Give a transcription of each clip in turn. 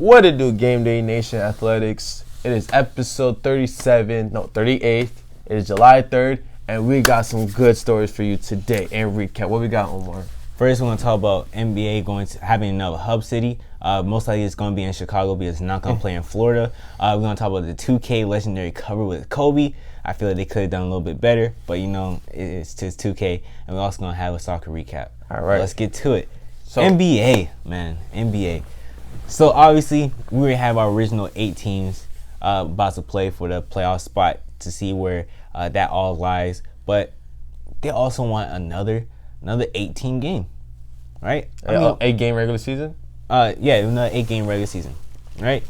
What it do, Game Day Nation Athletics? It is episode 38. It is July 3rd, and we got some good stories for you today and recap. What we got, Omar? First, we're going to talk about NBA having another hub city. Most likely it's going to be in Chicago because it's not going to play in Florida. We're going to talk about the 2K legendary cover with Kobe. I feel like they could have done a little bit better, but it's just 2K. And we're also going to have a soccer recap. All right. Let's get to it. So, NBA. So obviously, we already have our original 8 teams about to play for the playoff spot to see where that all lies. But they also want another 8-team game, right? 8-game regular season? Another 8-game regular season, right?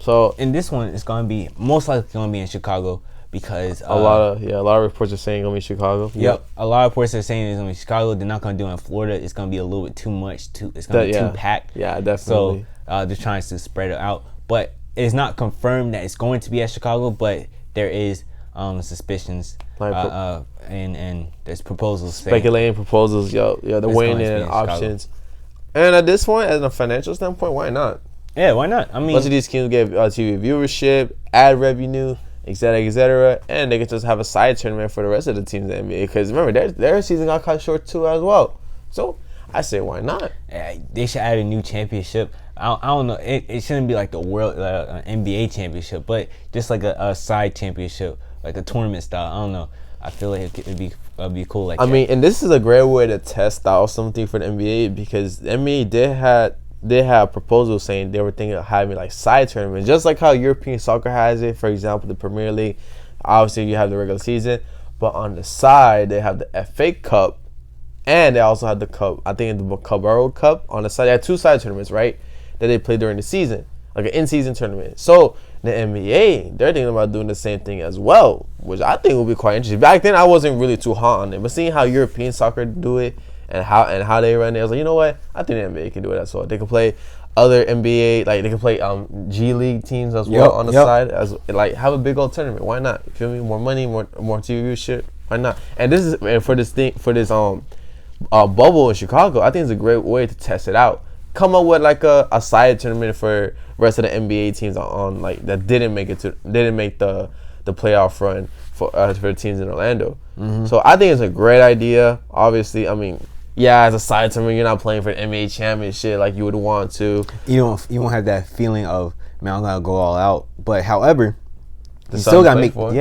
So in this one, it's going to be most likely going to be in Chicago because a lot of reports are saying it's going to be Chicago. Yep, a lot of reports are saying it's going to be Chicago. They're not going to do it in Florida. It's going to be a little bit too much. It's going to be too packed. Yeah, definitely. So they're trying to spread it out, but it's not confirmed that it's going to be at Chicago. But there is suspicions, and there's proposals. Speculating proposals, they're weighing in options. And at this point, as a financial standpoint, why not? Yeah, why not? I mean, most of these teams get TV viewership, ad revenue, etc., and they can just have a side tournament for the rest of the teams in the NBA. Because remember, their season got cut short too as well. So I say, why not? Yeah, they should add a new championship. I don't know. It shouldn't be like the world NBA championship, but just like a side championship, like a tournament style. I don't know. I feel like it'd be cool. I mean, and this is a great way to test out something for the NBA because the NBA they had proposals saying they were thinking of having like side tournaments, just like how European soccer has it. For example, the Premier League. Obviously, you have the regular season, but on the side they have the FA Cup, and they also have the Cup. I think the Carabao Cup on the side. They had 2 side tournaments, right, that they play during the season, like an in-season tournament. So the NBA, they're thinking about doing the same thing as well, which I think will be quite interesting. Back then, I wasn't really too hot on it, but seeing how European soccer do it and how they run it, I was like, you know what? I think the NBA can do it as well. They can play other NBA, like they can play G League teams as well on the side, as like have a big old tournament. Why not? You feel me? More money, more TV shit. Why not? And this is for this bubble in Chicago. I think it's a great way to test it out. Come up with like a side tournament for rest of the NBA teams on like that didn't make the playoff run for the teams in Orlando. Mm-hmm. So I think it's a great idea. Obviously, I mean, as a side tournament, you're not playing for the NBA championship like you would want to. You won't have that feeling of, man, I'm gonna go all out. But however, you still gotta make money,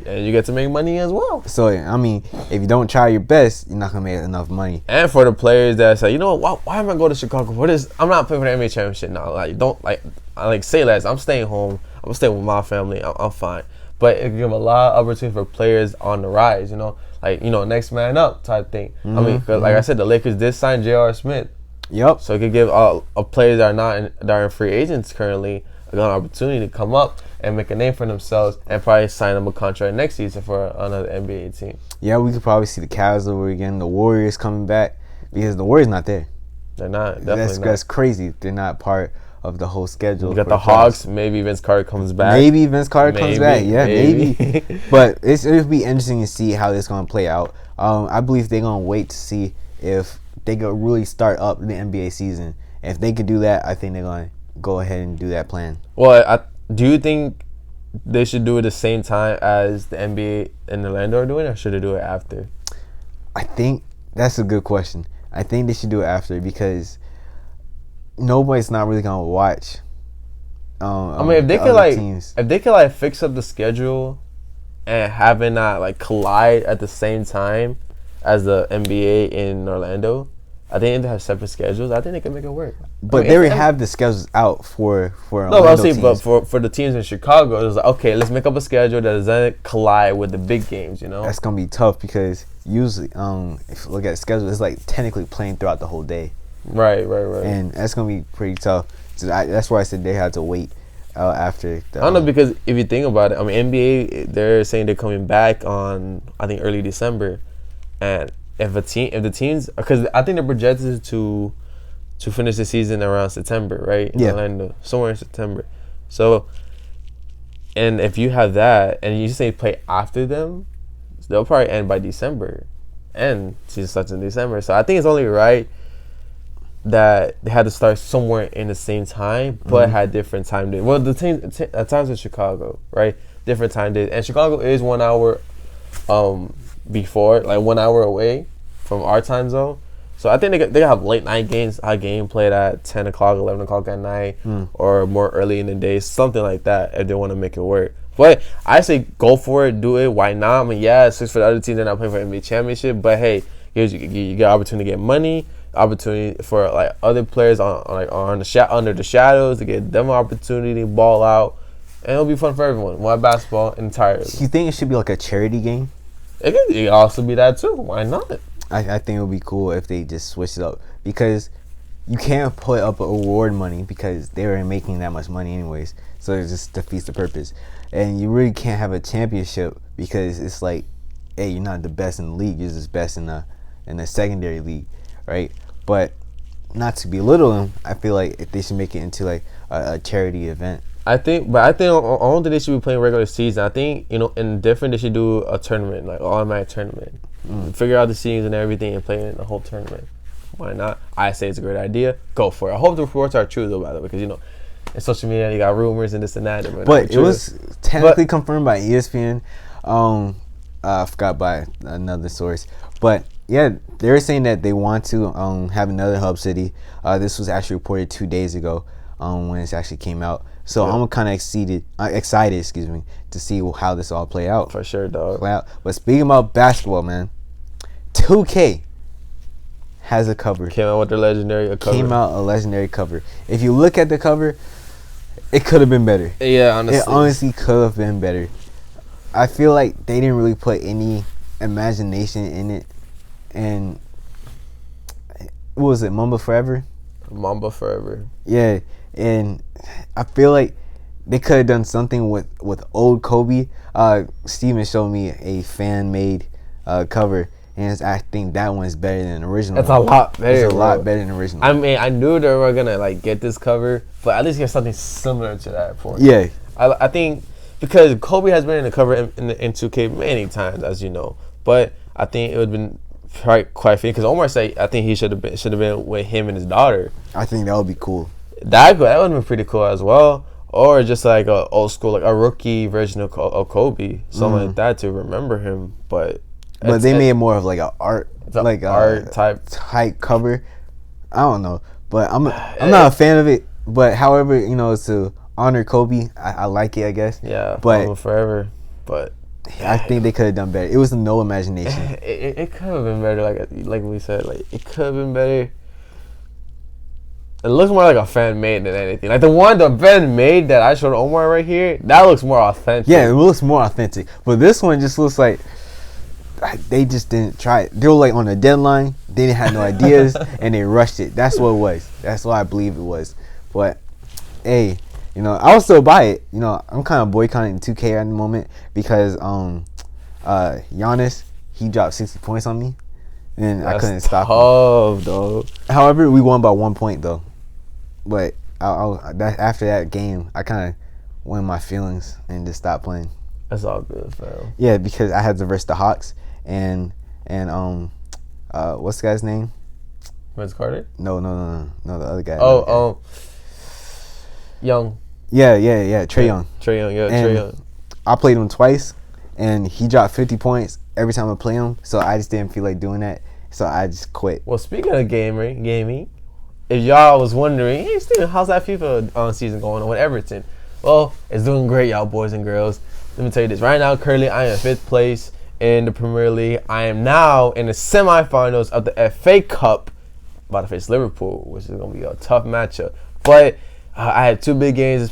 and you get to make money as well. So I mean, if you don't try your best, you're not gonna make enough money. And for the players that say, you know what, why am I going to Chicago for this? I'm not playing for the NBA championship now. Say less. I'm staying home. I'm staying with my family. I'm fine. But it give a lot of opportunity for players on the rise. Next man up type thing. Mm-hmm. I mean, cause like I said, the Lakers did sign J.R. Smith. Yep. So it could give players that are free agents currently an opportunity to come up and make a name for themselves and probably sign them a contract next season for another NBA team. Yeah, we could probably see the Cavs over again, the Warriors coming back because the Warriors not there. They're not. Definitely not. That's crazy. They're not part of the whole schedule. You got the Hawks. Maybe Vince Carter comes back. Yeah, maybe. But it'll be interesting to see how this is going to play out. I believe they're going to wait to see if they could really start up the NBA season. If they could do that, I think they're going to go ahead and do that plan. Well, do you think they should do it the same time as the NBA in Orlando are doing, or should they do it after? I think that's a good question. I think they should do it after because nobody's not really gonna watch. If they could fix up the schedule and have it not collide at the same time as the NBA in Orlando, I think they have separate schedules. I think they can make it work. But they already have the schedules out for no, I'm saying, but for the teams in Chicago, it was like, okay, let's make up a schedule that doesn't collide with the big games. That's gonna be tough because usually, if you look at the schedule, it's like technically playing throughout the whole day. Right. And that's gonna be pretty tough. So that's why I said they had to wait after. I don't know, because if you think about it, I mean, NBA, they're saying they're coming back on, I think, early December, and if the teams, because I think they're projected to finish the season around September, right? In Orlando, somewhere in September. So, and if you have that, and you say play after them, they'll probably end by December, and season starts in December. So I think it's only right that they had to start somewhere in the same time, but had different time days. Well, the team at times in Chicago, right? Different time days, and Chicago is 1 hour before, like 1 hour away from our time zone. So I think they have late night games. Our game played at 10 o'clock, 11 o'clock at night, or more early in the day, something like that. If they want to make it work. But I say go for it, do it. Why not? I mean, yeah, it's just for the other teams. They're not playing for NBA championship, but hey, you get opportunity to get money, opportunity for like other players under the shadows to get them opportunity, ball out, and it'll be fun for everyone. Why basketball entirely? You think it should be like a charity game? It could also be that too. Why not? I think it would be cool if they just switched it up, because you can't put up award money because they were making that much money anyways, so it just defeats the purpose. And you really can't have a championship because it's like, hey, you're not the best in the league, you're just best in the secondary league, right? But not to belittle them, I feel like if they should make it into like a charity event. I don't think they should be playing regular season. I think, in different, they should do a tournament, like automatic tournament. Figure out the seeds and everything and play in the whole tournament. Why not? I say it's a great idea. Go for it. I hope the reports are true though, by the way, because in social media you got rumors and this and that. But it was technically confirmed by ESPN. I forgot by another source, but yeah, they're saying that they want to have another hub city. This was actually reported 2 days ago when it actually came out. So I'm kind of excited, to see how this all play out. For sure, dog. But speaking about basketball, man, 2K has a cover. Came out a legendary cover. If you look at the cover, it could have been better. Yeah, honestly. It honestly could have been better. I feel like they didn't really put any imagination in it. And what was it, Mamba Forever? Mamba Forever. Yeah, and I feel like they could have done something with old Kobe. Steven showed me a fan-made cover, and I think that one's better than the original. It's a lot better. It's a lot better than the original. I mean, I knew they were gonna get this cover, but at least get something similar to that for it. Yeah, I think because Kobe has been in the cover in 2K many times, as you know, but I think it would have been quite fitting because Omar said I think he should have been with him and his daughter. I think that would be cool. That would have been pretty cool as well. Or just like a old school, like a rookie version of Kobe, something like that to remember him. But they made more of like an art, art type cover. I don't know, but I'm not a fan of it. But however, to honor Kobe, I like it, I guess. Yeah, but forever. But I think they could have done better. It was no imagination. It could have been better, like we said, like it could have been better. It looks more like a fan made than anything. Like the fan made that I showed Omar right here, that looks more authentic. Yeah, it looks more authentic. But this one just looks like they just didn't try it. They were like on a deadline. They didn't have no ideas and they rushed it. That's what it was. That's what I believe it was. But hey, I'll still buy it. I'm kind of boycotting 2K at the moment because Giannis, he dropped 60 points on me and I couldn't stop him. Though. However, we won by 1 point though. But after that game, I kind of went my feelings and just stopped playing. That's all good, fam. Yeah, because I had to verse the Hawks and what's the guy's name? Vince Carter? No, the other guy. Young. Yeah, Trae Young. Trae Young. I played him twice, and he dropped 50 points every time I play him. So I just didn't feel like doing that. So I just quit. Well, speaking of gaming, if y'all was wondering, hey Steven, how's that FIFA season going on with Everton? Well, it's doing great, y'all boys and girls. Let me tell you this. Right now, currently, I am in 5th place in the Premier League. I am now in the semifinals of the FA Cup, about to face Liverpool, which is going to be a tough matchup. But I had 2 big games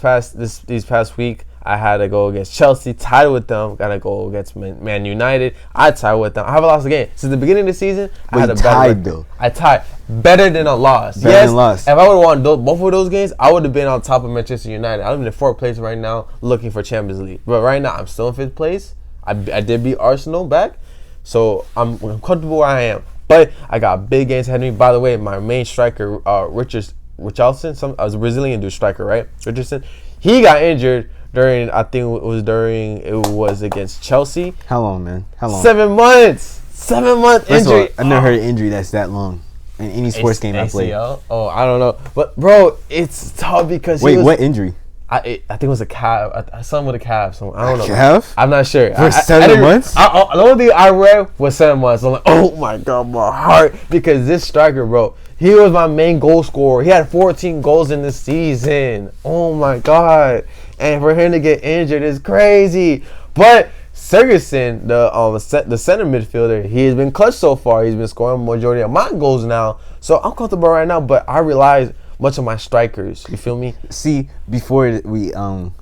these past week. I had to go against Chelsea, tied with them. Got to go against Man United. I tied with them. I haven't lost a game since the beginning of the season. I had a tied though. I tied better than a loss. Yes, if I would have won both of those games, I would have been on top of Manchester United. I'm in 4th place right now, looking for Champions League. But right now, I'm still in 5th place. I did beat Arsenal back, so I'm comfortable where I am. But I got big games ahead of me. By the way, my main striker, Richarlison, I was a Brazilian dude striker, right? Richardson, he got injured during it was against Chelsea. How long, man? How long? 7 months. 7 month injury. I never heard an injury that's that long. in any sports game I played. Oh, I don't know, but bro, it's tough because what injury? I think it was a calf. Something with a calf. So I don't know. Calf? I'm not sure. For 7 months? The only thing I read was 7 months. I'm like, oh my god, my heart, because this striker, bro, he was my main goal scorer. He had 14 goals in the season. Oh my god, and for him to get injured is crazy. But Sergerson, the center midfielder, he has been clutch so far. He's been scoring majority of my goals now, so I'm comfortable right now. But I realize much of my strikers. You feel me? See, before we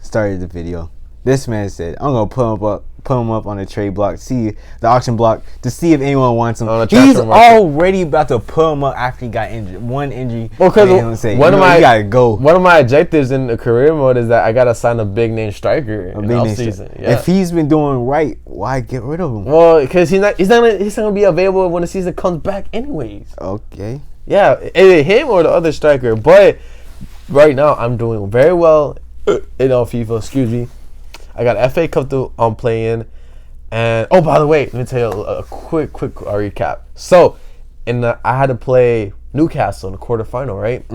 started the video, this man said, "I'm gonna put him up on the trade block, see the auction block to see if anyone wants him." He's already about to put him up after he got injured. One injury. Well, because you gotta go. One of my objectives in the career mode is that I gotta sign a big name striker in the offseason. Yeah. If he's been doing right, why get rid of him? Well, because he's not gonna be available when the season comes back, anyways. Okay. Yeah, either him or the other striker. But right now, I'm doing very well in FIFA. Excuse me. I got FA Cup to play in, and oh, by the way, let me tell you a quick recap. So, I had to play Newcastle in the quarterfinal, right?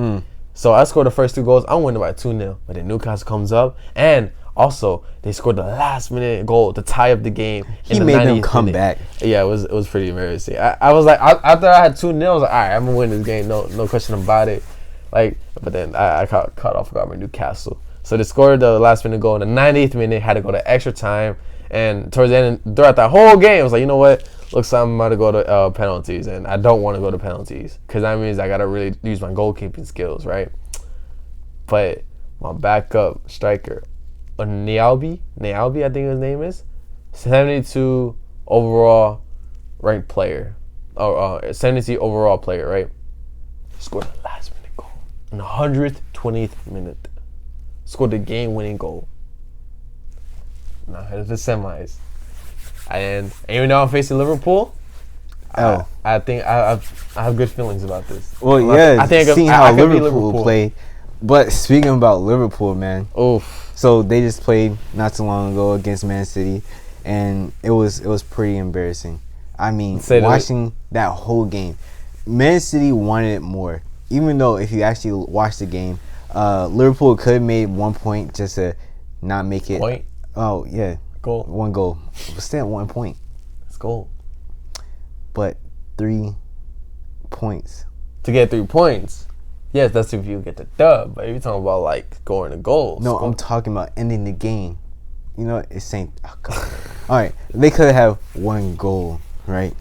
So I scored the first 2 goals. I'm winning by 2-0, but then Newcastle comes up, and also they scored the last minute goal to tie up the game. He made them come back. Yeah, it was pretty embarrassing. I was like, after I had 2-0, I was like, all right, I'm gonna win this game, no question about it. Like, but then I caught off guard by Newcastle. So they scored the last minute goal in the 90th minute, had to go to extra time, and towards the end, throughout that whole game, I was like, you know what? Looks like I'm about to go to penalties, and I don't want to go to penalties because that means I gotta really use my goalkeeping skills, right? But my backup striker, Nialbi, I think his name is, 72 overall ranked player, 72 overall player, right? Scored the last minute goal in the 120th minute. Scored the game-winning goal. Now headed to the semis, and even though I'm facing Liverpool, I think I have good feelings about this. Well, I think seeing how Liverpool played. But speaking about Liverpool, man. Oof. So they just played not too long ago against Man City, and it was pretty embarrassing. I mean, watching that whole game, Man City wanted it more. Even though if you actually watch the game, Liverpool could have made 1 point just to not make it. Point? Oh, yeah. Goal. 1 goal. But still at 1 point. It's goal. But 3 points. To get 3 points. Yes, that's if you get the dub. But if you're talking about, like, scoring the goals. No, I'm talking about ending the game. You know, it's saying. Oh, all right. They could have 1 goal, right?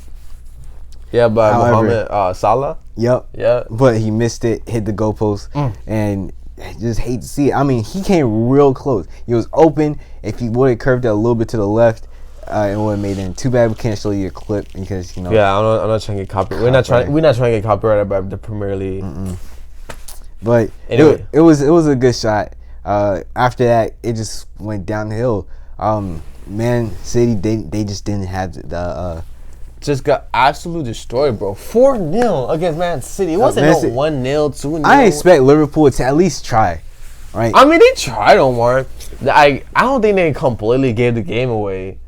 Yeah, but Mohamed Salah. Yep. Yeah. But he missed it, hit the goalpost, and just hate to see it. I mean, he came real close. He was open. If he would have curved it a little bit to the left, it would have made it. Too bad we can't show you a clip because you know. Yeah, I'm not trying to get copyrighted. We're not trying to get copyrighted by the Premier League. But anyway, it was a good shot. After that, it just went downhill. Man City, they just didn't have the. Just got absolutely destroyed, bro. 4-0 against Man City. It wasn't no 1-0, 2-0. I expect Liverpool to at least try, right? I mean, they tried, Omar. I don't think they completely gave the game away.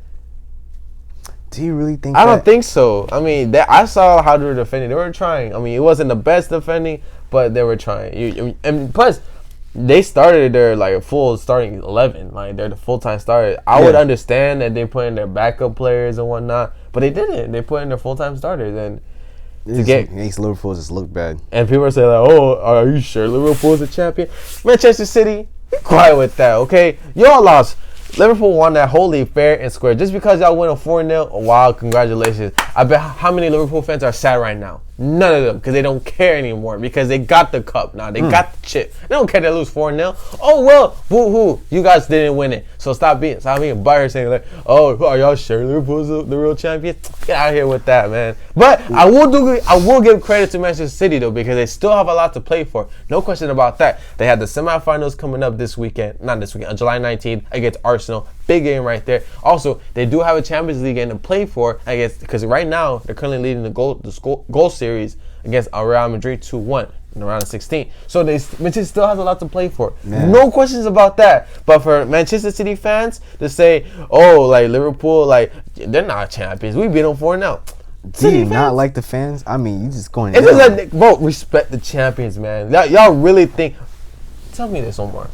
Do you really think I don't think so. I mean, I saw how they were defending. They were trying. I mean, it wasn't the best defending, but they were trying. And plus, they started their full starting 11. Like, they're the full-time starters. I would understand that they put in their backup players and whatnot, but they didn't. They put in their full-time starters, and it makes Liverpool just look bad. And people are saying like, "Oh, are you sure Liverpool's a champion?" Manchester City, be quiet with that, okay? Y'all lost. Liverpool won that wholly fair and square. Just because y'all win a 4-0, wow, congratulations. I bet how many Liverpool fans are sad right now? None of them, because they don't care anymore, because they got the cup now. They got the chip. They don't care they lose 4-0. Oh, well, boo-hoo, you guys didn't win it. So stop being butthurt saying like, "Oh, are y'all sure Liverpool's the real champion?" Get out of here with that, man. But I will give credit to Manchester City, though, because they still have a lot to play for. No question about that. They have the semifinals coming up this weekend. Not this weekend, on July 19th against Arsenal. Big game right there. Also, they do have a Champions League game to play for, I guess, because right now they're currently leading the goal series against Real Madrid 2-1 in the round of 16. So Manchester still has a lot to play for. Man. No questions about that. But for Manchester City fans to say, "Oh, like Liverpool, like they're not champions. We beat them 4-0." Do you not like the fans? I mean, you just going. It's just like, bro, respect the champions, man. Y'all really think? Tell me this, Omar.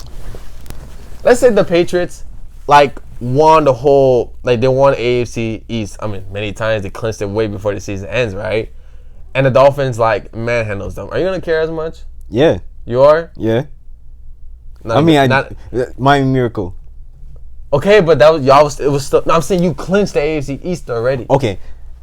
Let's say the Patriots, like, won the whole, like, they won AFC East. I mean, many times they clinched it way before the season ends, right? And the Dolphins, like, manhandles them. Are you gonna care as much? Yeah. You are? Yeah. Not, Miami Miracle. Okay, but that was it was still. No, I'm saying you clinched the AFC East already. Okay.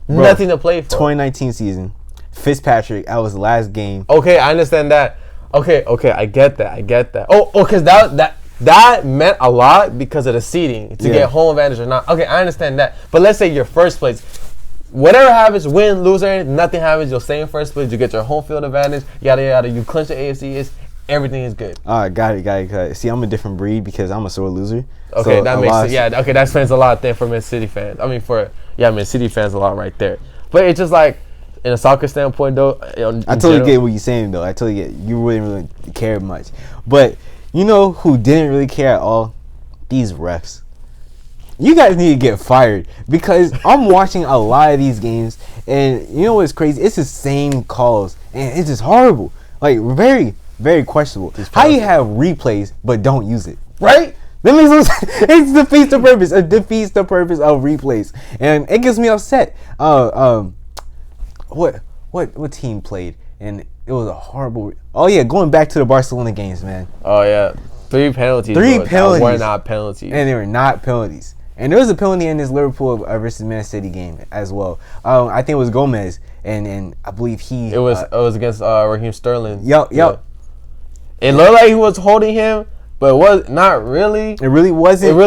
Bro, nothing to play for. 2019 season, Fitzpatrick. That was the last game. Okay, I understand that. Okay, I get that. Oh, because that meant a lot because of the seeding to get home advantage or not. Okay, I understand that. But let's say your first place, whatever happens, win, lose, or nothing happens, you'll stay in first place. You get your home field advantage. Yada yada. You clinch the AFC East. Everything is good. All right, got it. See, I'm a different breed because I'm a sore loser. Okay, so that makes sense. Yeah, okay, that explains a lot there for Man City fans. I mean, Man City fans a lot right there. But it's just like, in a soccer standpoint, though. I totally get what you're saying, though. I totally get you really care much. But you know who didn't really care at all? These refs. You guys need to get fired because I'm watching a lot of these games, and you know what's crazy? It's the same calls, and it's just horrible. Like, very, very questionable. How you have replays but don't use it? Right? That makes no sense. It defeats the purpose. It defeats the purpose of replays, and it gets me upset. What team played? And it was a horrible. Oh yeah, going back to the Barcelona games, man. Oh yeah, 3 penalties. 3 penalties were not penalties, and they were not penalties. And there was a penalty in this Liverpool versus Man City game as well. I think it was Gomez, and I believe he. It was against Raheem Sterling. Yep. Yeah. It looked like he was holding him, but it was not really. It really wasn't.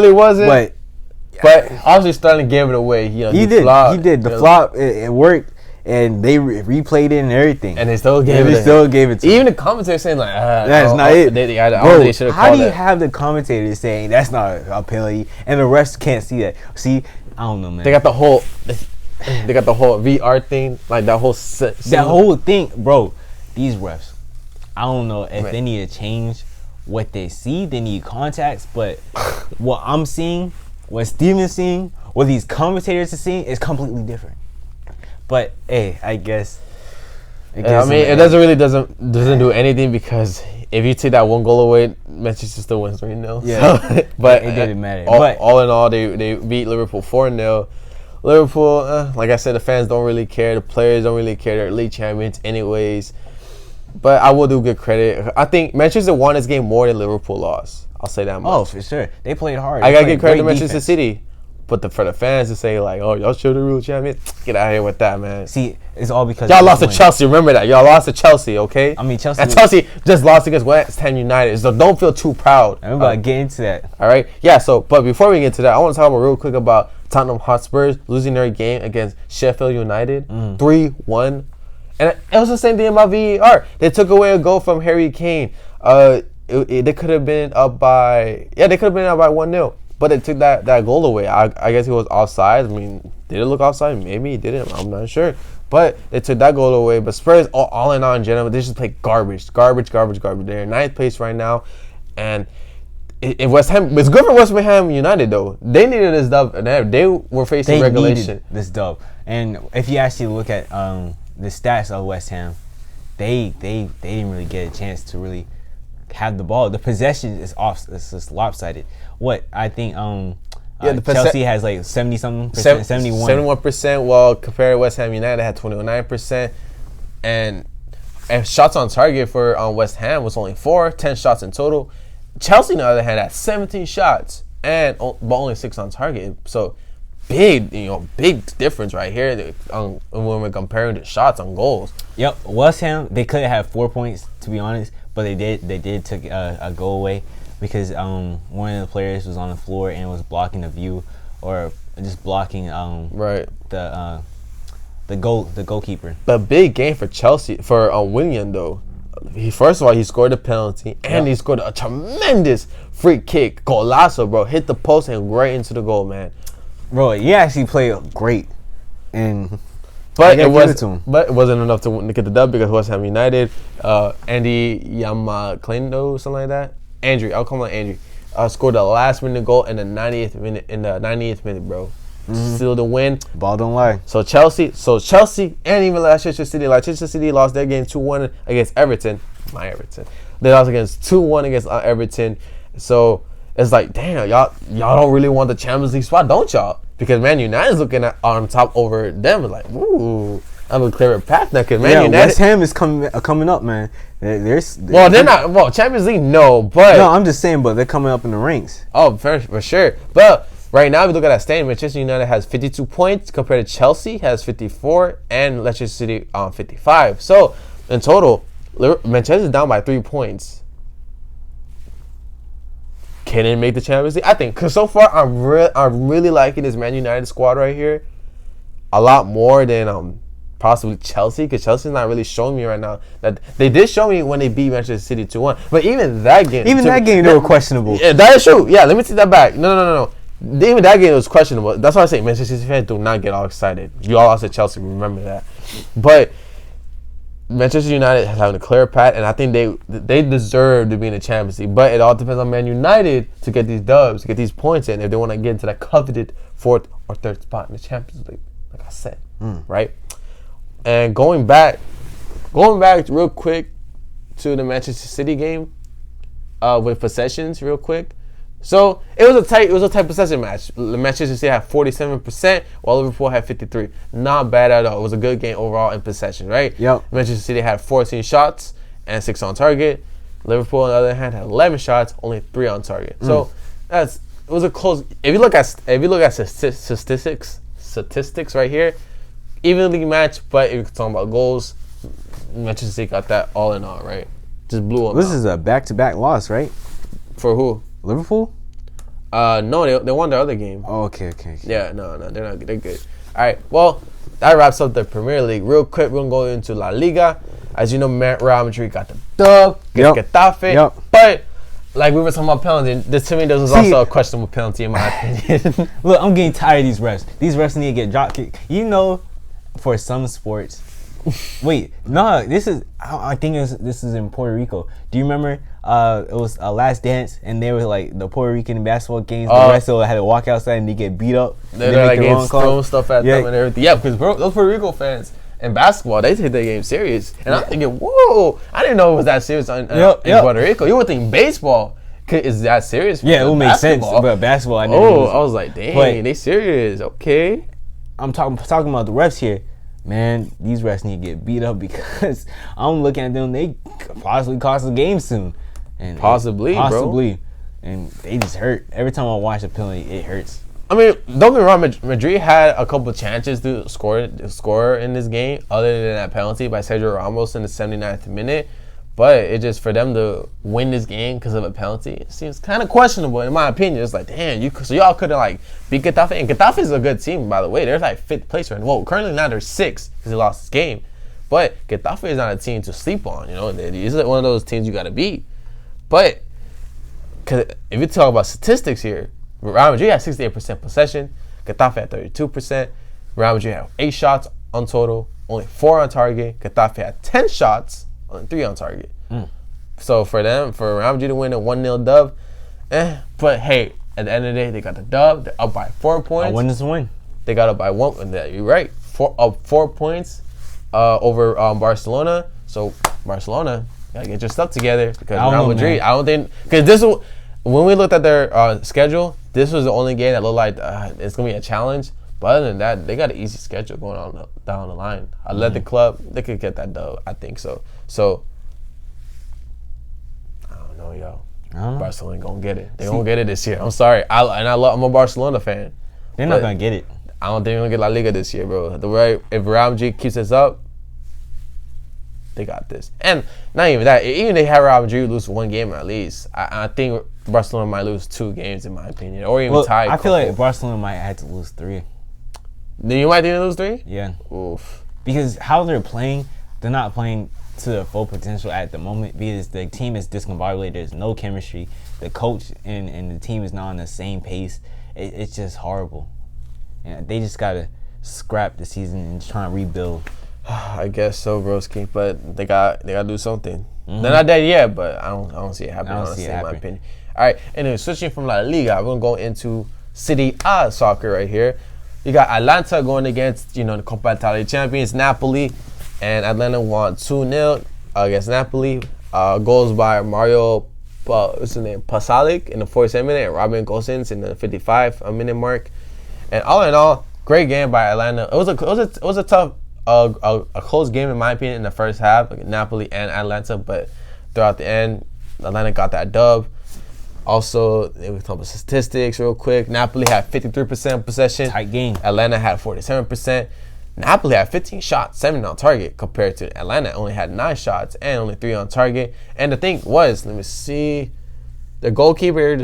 But obviously Sterling gave it away. You know, he did. Flopped, he did. The flop it worked, and they replayed it and everything. And they still gave it. To even the commentators saying like, that's not it. Bro, how do you have the commentators saying that's not a penalty, and the refs can't see that? See, I don't know, man. They got the whole VR thing, like that whole that whole thing, bro. These refs. I don't know if they need to change what they see. They need contacts, but what I'm seeing, what Steven's seeing, what these commentators are seeing is completely different. But hey, I guess. It doesn't do anything because if you take that one goal away, Manchester still wins 3-0. Yeah, so, but it didn't matter. All in all, they beat Liverpool 4-0. Liverpool, like I said, the fans don't really care. The players don't really care. They're league champions anyways. But I will do good credit. I think Manchester won this game more than Liverpool lost. I'll say that much. Oh, for sure. They played hard. I got to give credit to Manchester City. But for the fans to say, like, oh, y'all should have real champions, get out of here with that, man. See, it's all because y'all lost to Chelsea. Remember that. Y'all lost to Chelsea, okay? I mean, Chelsea just lost against West Ham United, so don't feel too proud. I'm about to get into that. All right? Yeah, but before we get into that, I want to talk about real quick about Tottenham Hotspurs losing their game against Sheffield United, 3-1. And it was the same thing about VAR. They took away a goal from Harry Kane. They could have been up by 1-0. But they took that goal away. I guess he was offside. I mean, did it look offside? Maybe he didn't. I'm not sure. But they took that goal away. But Spurs, all in all, in general, they just play garbage. They're in 9th place right now. And it's good for West Ham United, though. They needed this dub. And they were facing regulation. Needed this dub. And if you actually look at the stats of West Ham, they didn't really get a chance to really have the ball. The possession is off. It's just lopsided. What I think Chelsea has like 70-something%, 71%. Well, compared to West Ham United, had 29%, and shots on target for West Ham was only 10 shots in total. Chelsea, on the other hand, had 17 shots but only 6 on target. So big difference right here when we're comparing the shots on goals. Yep, West Ham, they could have 4 points to be honest, but they did take a goal away because one of the players was on the floor and was blocking the view or just blocking the goalkeeper. But big game for Chelsea for Willian though. First of all, he scored a penalty and he scored a tremendous free kick. Golazo, bro. Hit the post and right into the goal, man. Bro, he actually played great. But it wasn't enough to get the dub because West Ham United, Andy Yamaklindo, something like that. Andrew, I'll call him Andrew. Scored the last minute goal in the 90th minute. Bro. Still the win. Ball don't lie. So Chelsea, and even Leicester City lost their game 2-1 against Everton. My Everton. They lost against 2-1 against Everton. So it's like, damn, y'all don't really want the Champions League spot, don't y'all? Because Man United's looking at on top over them. Like, ooh, I'm a clearer path now. Because Man United, West Ham is coming up, man. They're not. Well, Champions League, no, but no, I'm just saying, but they're coming up in the ranks. Oh, for sure. But right now, if you look at that standing, Manchester United has 52 points compared to Chelsea has 54 and Leicester City on 55. So in total, Manchester's down by 3 points. Can it make the Champions League? I think, because so far I'm really liking this Man United squad right here a lot more than possibly Chelsea, because Chelsea's not really showing me right now. That they did show me when they beat Manchester City 2-1, but even that game, they were questionable. Yeah, that is true. Yeah, let me take that back. No. Even that game was questionable. That's why I say Manchester City fans do not get all excited. You all lost to Chelsea, remember that. But Manchester United has having a clear path, and I think they deserve to be in the Champions League. But it all depends on Man United to get these dubs, to get these points in, if they want to get into that coveted 4th or 3rd spot in the Champions League, like I said, right? And going back real quick to the Manchester City game with possessions, real quick. So it was a tight possession match. Manchester City had 47%, while Liverpool had 53%. Not bad at all. It was a good game overall in possession, right? Yep. Manchester City had 14 shots and 6 on target. Liverpool, on the other hand, had 11 shots, only 3 on target. So it was a close. If you look at statistics right here, evenly matched. But if you're talking about goals, Manchester City got that all in all, right? Just blew them. This is a back-to-back loss, right? For who? Liverpool? No, they won their other game. Oh, okay. Yeah, no, they're not good. They're good. All right, well, that wraps up the Premier League. Real quick, we're going to go into La Liga. As you know, Real Madrid got the dub against Getafe. Yep. But, like we were talking about penalty, to me, this was also a questionable penalty, in my opinion. Look, I'm getting tired of these refs. These refs need to get drop kicked. You know, for some sports. Wait, no, I think this is in Puerto Rico. Do you remember it was a Last Dance, and they were like the Puerto Rican basketball games, the rest of it had to walk outside and they get beat up. They're like getting throwing stuff at them and everything. Yeah, because those Puerto Rico fans in basketball, they take their game serious. And I'm thinking, whoa, I didn't know it was that serious in Puerto Rico. You would think baseball is that serious. Yeah, it would make sense, but basketball, I never I was like, dang, they serious. Okay. I'm talking about the refs here. Man, these refs need to get beat up, because I'm looking at them. They could possibly cost the game soon. And possibly, bro. And they just hurt. Every time I watch a penalty, it hurts. I mean, don't get me wrong. Madrid had a couple chances to score in this game, other than that penalty by Sergio Ramos in the 79th minute. But it just, for them to win this game because of a penalty, it seems kind of questionable in my opinion. It's like, damn, so y'all could have like beat Getafe, and Getafe is a good team, by the way. They're like 5th place right now. Well, currently now they're 6th because they lost this game. But Getafe is not a team to sleep on. You know, it's one of those teams you got to beat. But cause if you talk about statistics here, Real Madrid had 68% possession, Getafe had 32%. Real Madrid had 8 shots on total, only 4 on target. Getafe had 10 shots, only 3 on target. So for Real Madrid to win a 1-0 dub, but hey, at the end of the day, they got the dub. They're up by 4 points. A win is a win. They got up by 1. You're right. 4 points over Barcelona. So Barcelona, gotta get your stuff together, because Real Madrid, I don't think, because when we looked at their schedule, this was the only game that looked like it's gonna be a challenge. But other than that, they got an easy schedule going on down the line. Athletic Club, they could get that dub. I think so. So I don't know, yo. Barcelona gonna get it. They gonna get it this year. I'm sorry. I'm a Barcelona fan. They're not gonna get it. I don't think they're gonna get La Liga this year, bro. If Real Madrid keeps this up, they got this. And not even that. Even if they have Real Madrid lose 1 game at least, I think Barcelona might lose 2 games, in my opinion, or even tie. I feel like Barcelona might have to lose 3. Then you might think they lose 3? Yeah. Oof. Because how they're playing, they're not playing to their full potential at the moment, because the team is discombobulated. There's no chemistry. The coach and the team is not on the same pace. It's just horrible. And they just gotta scrap the season and try and rebuild. I guess so, broski. But they gotta do something. They're not dead yet, but I don't see it happening. Honestly, in my opinion. All right, anyway, switching from La Liga, we're gonna go into Serie A soccer right here. You got Atlanta going against, the Coppa Italia champions, Napoli. And Atlanta won 2-0 against Napoli. Goals by Mario, what's his name, Pasalic in the 47th minute, and Robin Gosens in the 55-minute mark. And all in all, great game by Atlanta. It was a tough, a close game in my opinion in the first half, like Napoli and Atlanta. But throughout the end, Atlanta got that dub. Also, we talk about statistics real quick. Napoli had 53% possession. Tight game. Atlanta had 47%. Napoli had 15 shots, 7 on target, compared to Atlanta only had 9 shots and only 3 on target. And the thing was, let me see, the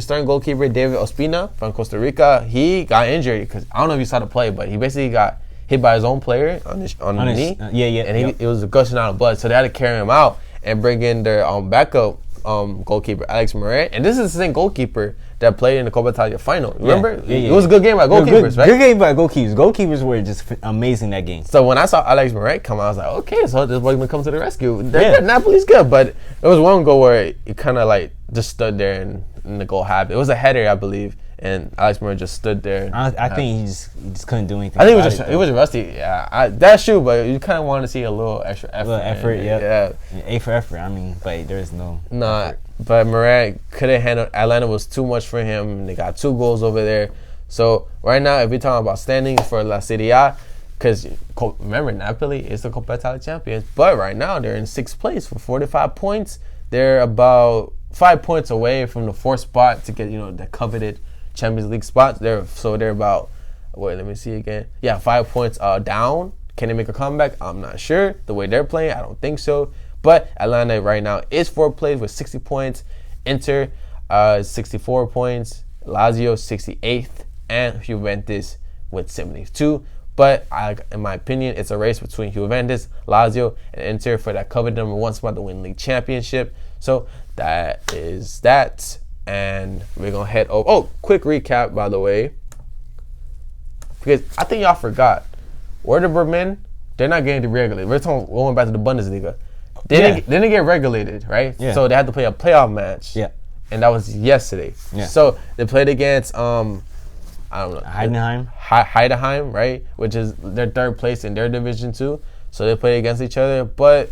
starting goalkeeper, David Ospina from Costa Rica, he got injured because I don't know if you saw the play, but he basically got hit by his own player on the knee. And it was gushing out of blood, so they had to carry him out and bring in their backup goalkeeper, Alex Moret. And this is the same goalkeeper that played in the Coppa Italia final. Remember? It was a good game by goalkeepers, right? Good game by goalkeepers. Goalkeepers were just amazing that game. So when I saw Alex Moret come out, I was like, okay, so this boy's gonna come to the rescue. Napoli's good, but there was one goal where it kind of like just stood there and the goal happened. It was a header, I believe, and Alex Moret just stood there. I think he just couldn't do anything. I think it was rusty. Yeah, that's true, but you kind of want to see a little extra effort. A little effort, yeah. A for effort. I mean, but there's no. Effort. But Moret couldn't handle. Atlanta was too much for him. They got 2 goals over there. So right now, if we're talking about standings for La Serie A, because remember Napoli is the Coppa Italia champions, but right now they're in 6th place for 45 points. They're about 5 points away from the 4th spot to get the coveted Champions League spots. They're about let me see again. Yeah, 5 points down. Can they make a comeback? I'm not sure. The way they're playing, I don't think so. But Atlanta right now is 4th place with 60 points. Inter 64 points. Lazio 68th. And Juventus with 72. But in my opinion, it's a race between Juventus, Lazio, and Inter for that coveted number 1 spot to win league championship. So that is that. And we're going to head over. Oh, quick recap, by the way. Because I think y'all forgot. Werder Bremen, they're not getting deregulated. We're going back to the Bundesliga. They didn't get regulated, right? Yeah. So they had to play a playoff match. Yeah. And that was yesterday. Yeah. So they played against, I don't know. Heidenheim, right? Which is their 3rd place in their Division 2. So they played against each other. But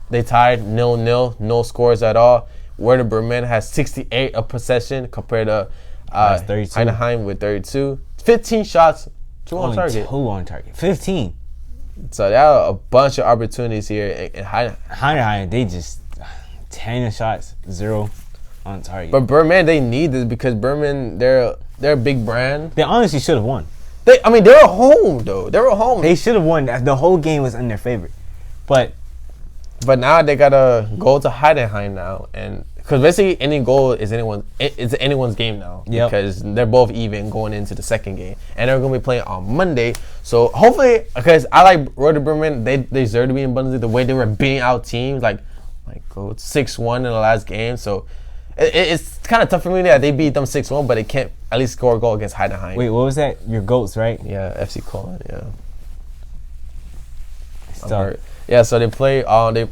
they tied 0-0, no scores at all. Werder Bremen has 68 of possession compared to Heidenheim with 32. 15 shots, 2 on target. 2 on target. 15. So there are a bunch of opportunities here in Heidenheim. They just 10 shots, 0 on target. But Bremen, they need this because Bremen, they're a big brand. They honestly should have won. They were home though. They were home. They should have won. The whole game was in their favor. But now they gotta go to Heidenheim now, and because basically any goal is anyone's game now. Yep. Because they're both even going into the 2nd game, and they're gonna be playing on Monday. So hopefully, because I like Werder Bremen, they deserve to be in Bundesliga. The way they were beating out teams like 6-1 in the last game. So it's kind of tough for me that they beat them 6-1, but they can't at least score a goal against Heidenheim. Wait, what was that? Your goats, right? Yeah, FC Cologne. Yeah. Yeah, so they play.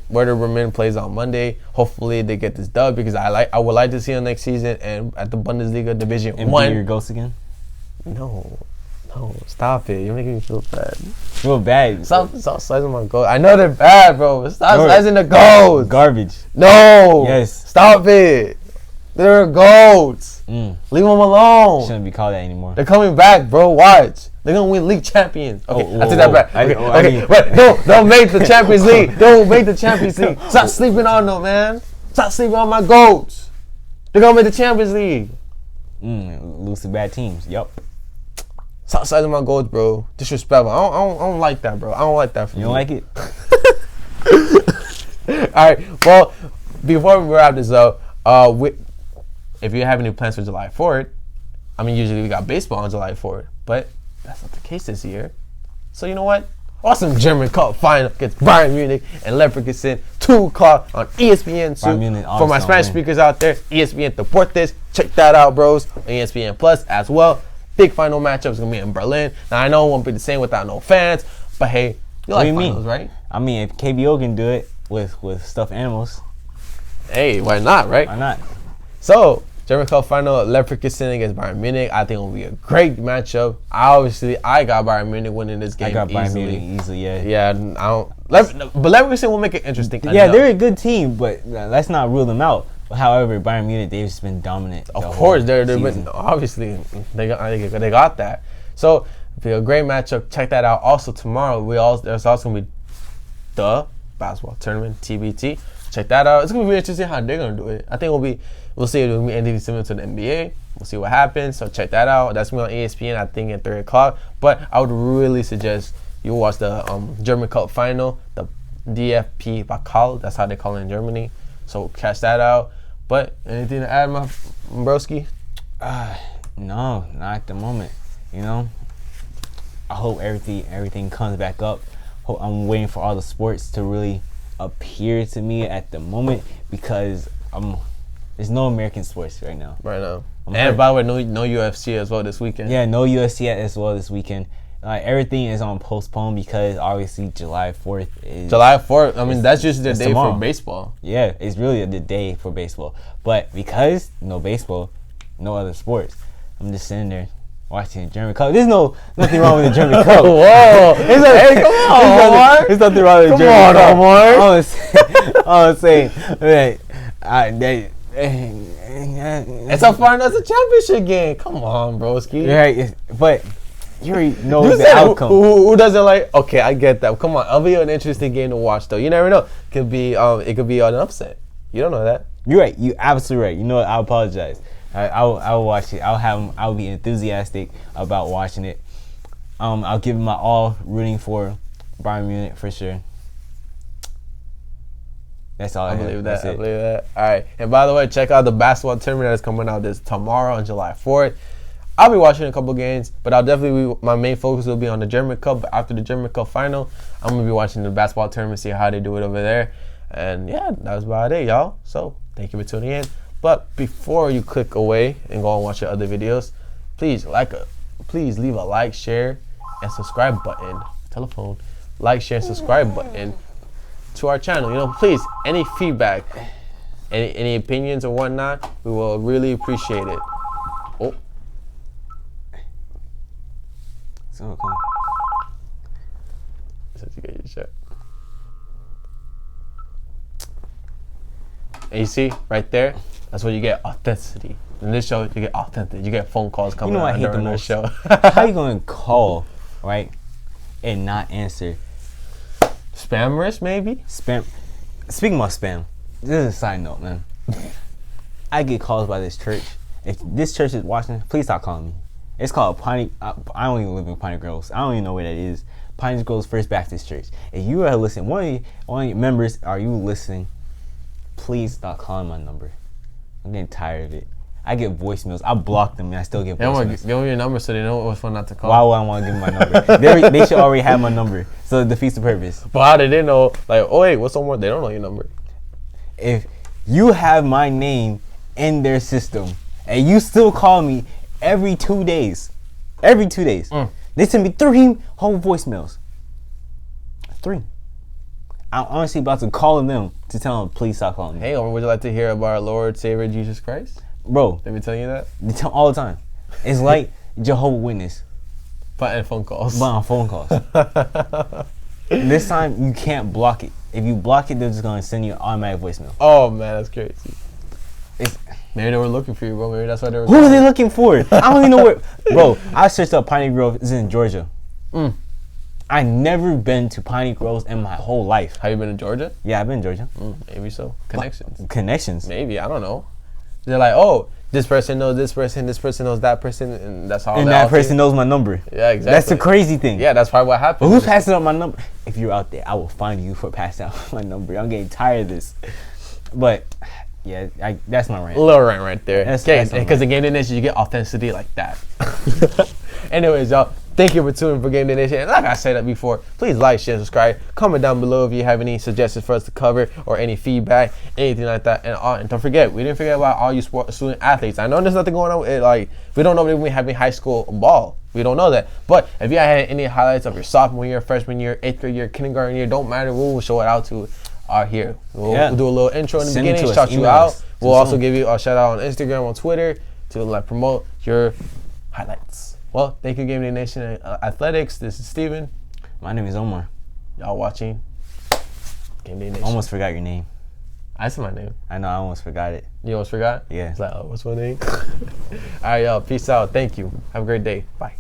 Werder Bremen plays on Monday. Hopefully, they get this dub because I would like to see them next season and at the Bundesliga Division 1. Your ghosts again? No, stop it! You're making me feel bad. Feel bad? Stop sizing my goals. I know they're bad, bro. Stop sizing the goals. Garbage. No. Yes. Stop it. They're goats. Leave them alone. Shouldn't be called that anymore. They're coming back, bro. Watch. They're gonna win league champions. Okay, I take that back. Okay, but don't make the Champions League. Don't make the Champions League. Stop sleeping on them, man. Stop sleeping on my goats. They're gonna make the Champions League. Lose to bad teams. Yup. Stop sizing my goals, bro. Disrespectful. I don't like that, bro. I don't like that from you. You don't like it? All right. Well, before we wrap this up, if you have any plans for July 4th, I mean, usually we got baseball on July 4th, but that's not the case this year. So you know what? Awesome German Cup final against Bayern Munich and Leverkusen, 2 o'clock on ESPN2. For my Spanish speakers out there, ESPN Deportes, check that out, bros. On ESPN Plus as well. Big final matchup is gonna be in Berlin. Now I know it won't be the same without no fans, but hey, you like finals, right? I mean, if KBO can do it with stuffed animals, hey, why not, right? Why not? So German Cup final, Leverkusen against Bayern Munich. I think it will be a great matchup. I got Bayern Munich winning this game. I got Bayern easily. Munich easily, yeah. Yeah, I don't. But Leverkusen will make it interesting. Yeah, they're a good team, but let's not rule them out. However, Bayern Munich, they've just been dominant. Of course, they've been, obviously they got that. So it'll be a great matchup. Check that out. Also tomorrow, there's also gonna be the basketball tournament TBT. Check that out. It's gonna be really interesting how they're gonna do it. I think we'll see if it'll be anything similar to the NBA. We'll see what happens. So check that out. That's gonna be on ESPN. I think at 3:00. But I would really suggest you watch the German Cup final, the DFP Pokal. That's how they call it in Germany. So catch that out. But anything to add, my broski? No, not at the moment. You know, I hope everything comes back up. I'm waiting for all the sports to really appear to me at the moment because there's no American sports right now. And by the way, no UFC as well this weekend. Yeah, no UFC as well this weekend. Everything is on postpone because obviously July 4th is... July 4th, I mean, that's just the day tomorrow. for baseball. Yeah, it's really the day for baseball. But because no baseball, no other sports, I'm just sitting there watching the German Cup. There's nothing wrong with the German Cup. Whoa! Hey, come on, Omar! There's nothing wrong with the German Cup. Come on, Omar! I'm saying, it's a championship game. Come on, broski. Right, but... You already know You the said outcome. Who doesn't like? Okay, I get that. Come on, it'll be an interesting game to watch, though. You never know. It could be an upset. You don't know that. You're right. You absolutely right. You know what? I apologize. I'll watch it. I'll be enthusiastic about watching it. I'll give it my all, rooting for Bayern Munich for sure. That's all I believe have. that. I believe that. All right. And by the way, check out the basketball tournament that's coming out this tomorrow on July 4th. I'll be watching a couple games, but my main focus will be on the German Cup. But after the German Cup final, I'm going to be watching the basketball tournament, see how they do it over there. And yeah, that's about it, y'all. So thank you for tuning in. But before you click away and go and watch your other videos, please leave a like, share, and subscribe button. Telephone. Like, share, and subscribe button to our channel. You know, please, any feedback, any opinions or whatnot, we will really appreciate it. Oh. So cool. Since you get your shot. And you see, right there, that's what you get, authenticity. In this show, you get authentic. You get phone calls coming out during the show. How you gonna call, right, and not answer? Spammers, maybe? Spam. Speaking about spam, this is a side note, man. I get calls by this church. If this church is watching, please stop calling me. It's called Piney. I don't even live in Piney Groves. I don't even know where that is. Piney Groves First Baptist Church. If you are listening, one of your members, are you listening? Please stop calling my number. I'm getting tired of it. I get voicemails. I block them and I still get voicemails. Give them your number so they know what's fun not to call. Why would I want to give them my number? They should already have my number, so it defeats the purpose. But how did they know? Like, oh wait, what's some more? They don't know your number. If you have my name in their system and you still call me every 2 days, they send me 3 whole voicemails. 3. I'm honestly about to call them to tell them, please stop calling me. Hey, or would you like to hear about our Lord Savior Jesus Christ? Bro, Let me tell you that. they tell all the time. It's like Jehovah's Witness. But and phone calls. But on phone calls. This time you can't block it. If you block it, they're just gonna send you an automatic voicemail. Oh man, that's crazy. Maybe they were looking for you, bro. Maybe that's why they were. Who are they looking for? I don't even know where. Bro, I searched up Piney Grove. It's in Georgia. I never been to Piney Groves in my whole life. Have you been to Georgia? Yeah, I've been to Georgia. Maybe so. Connections. Maybe, I don't know. They're like, oh, this person knows this person knows that person, and that's how. And that person knows my number. Yeah, exactly. That's the crazy thing. Yeah, that's probably what happened. But who's passing up my number? If you're out there, I will find you for passing out my number. I'm getting tired of this. But yeah, that's my rant. A little rant right there. That's because in Game Day Nation, you get authenticity like that. Anyways, y'all, thank you for tuning in for Game Day Nation. And like I said that before, please like, share, subscribe. Comment down below if you have any suggestions for us to cover or any feedback, anything like that. And don't forget, we didn't forget about all you student athletes. I know there's nothing going on with it. Like, we don't know if we're having high school ball. We don't know that. But if you had any highlights of your sophomore year, freshman year, 8th grade year, kindergarten year, don't matter. We will show it out to are here. We'll do a little intro in the Send it beginning, to us, shout you email out. us. We'll also give you a shout out on Instagram, on Twitter to like promote your highlights. Well, thank you, Gameday Nation and Athletics. This is Steven. My name is Omar. Y'all watching Gameday Nation. Almost forgot your name. I said my name. I know, I almost forgot it. You almost forgot? Yeah. It's like, oh, what's my name? All right, y'all. Peace out. Thank you. Have a great day. Bye.